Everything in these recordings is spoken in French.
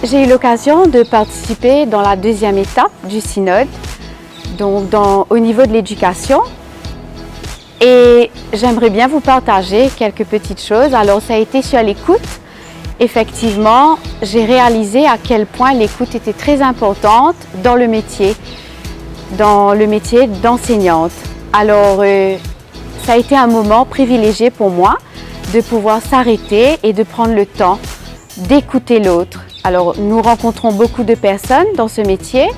J'ai eu l'occasion de participer dans la deuxième étape du synode, donc au niveau de l'éducation. Et j'aimerais bien vous partager quelques petites choses. Alors ça a été sur l'écoute. Effectivement, j'ai réalisé à quel point l'écoute était très importante dans le métier d'enseignante. Alors ça a été un moment privilégié pour moi de pouvoir s'arrêter et de prendre le temps d'écouter l'autre. Alors nous rencontrons beaucoup de personnes dans ce métier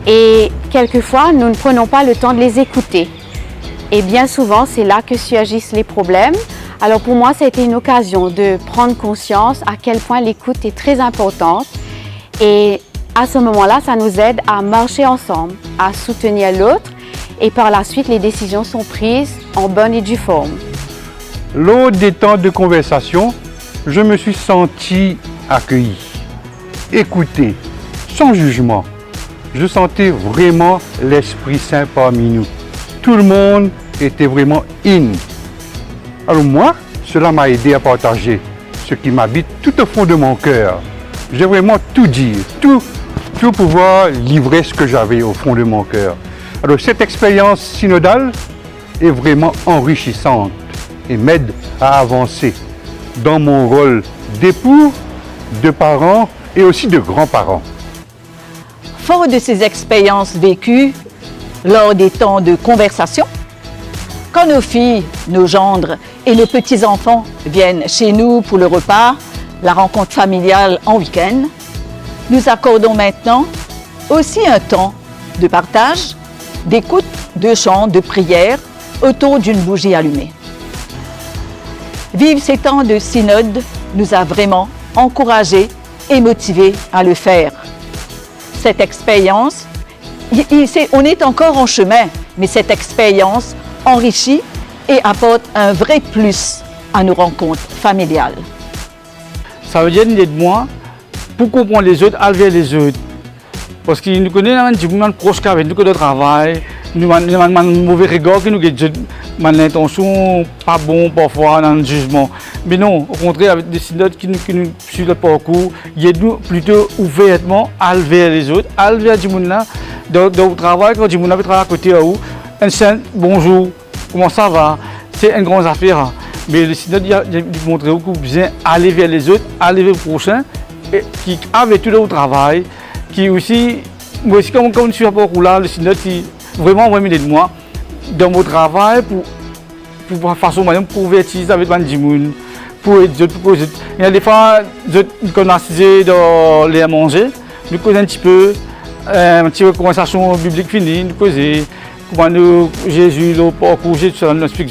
et quelquefois nous ne prenons pas le temps de les écouter. Et bien souvent c'est là que surgissent les problèmes. Alors pour moi ça a été une occasion de prendre conscience à quel point l'écoute est très importante et à ce moment-là ça nous aide à marcher ensemble, à soutenir l'autre et par la suite les décisions sont prises en bonne et due forme. Lors des temps de conversation, je me suis senti accueilli, écouté, sans jugement. Je sentais vraiment l'Esprit Saint parmi nous. Tout le monde était vraiment in. Alors moi, cela m'a aidé à partager ce qui m'habite tout au fond de mon cœur. J'ai vraiment tout dit, tout pouvoir livrer ce que j'avais au fond de mon cœur. Alors cette expérience synodale est vraiment enrichissante et m'aide à avancer dans mon rôle d'époux, de parents et aussi de grands-parents. Fort de ces expériences vécues lors des temps de conversation, quand nos filles, nos gendres et nos petits-enfants viennent chez nous pour le repas, la rencontre familiale en week-end, nous accordons maintenant aussi un temps de partage, d'écoute, de chant, de prière autour d'une bougie allumée. Vivre ces temps de synode nous a vraiment encouragés et motivés à le faire. Cette expérience, on est encore en chemin, mais cette expérience enrichit et apporte un vrai plus à nos rencontres familiales. Ça veut dire de moi pour comprendre les autres, enlever les autres. Parce qu'ils nous connaissent, nous sommes proches avec nous de travail, nous avons un mauvais regard, nous avons l'intention pas bon parfois dans le jugement. Mais non, au contraire, avec des synodes qui nous suivent le parcours, ils aident plutôt ouvertement à lever les autres, à lever du monde là, dans le travail, quand du monde travaille à côté à vous, un saint, bonjour, comment ça va, c'est une grande affaire. Mais le synode, il montre beaucoup bien aller vers les autres, aller vers le prochain, et qui avec tout le travail, qui aussi, moi aussi comme je suis à parcours là, le synode qui vraiment m'aider de moi dans mon travail pour façon moi pour convertir avec les gens, pour aider pour il y a des fois qu'on a assisté dans les à manger, nous causer un petit peu conversation biblique finie, nous causer comment nous Jésus le parcours Jésus ça nous explique.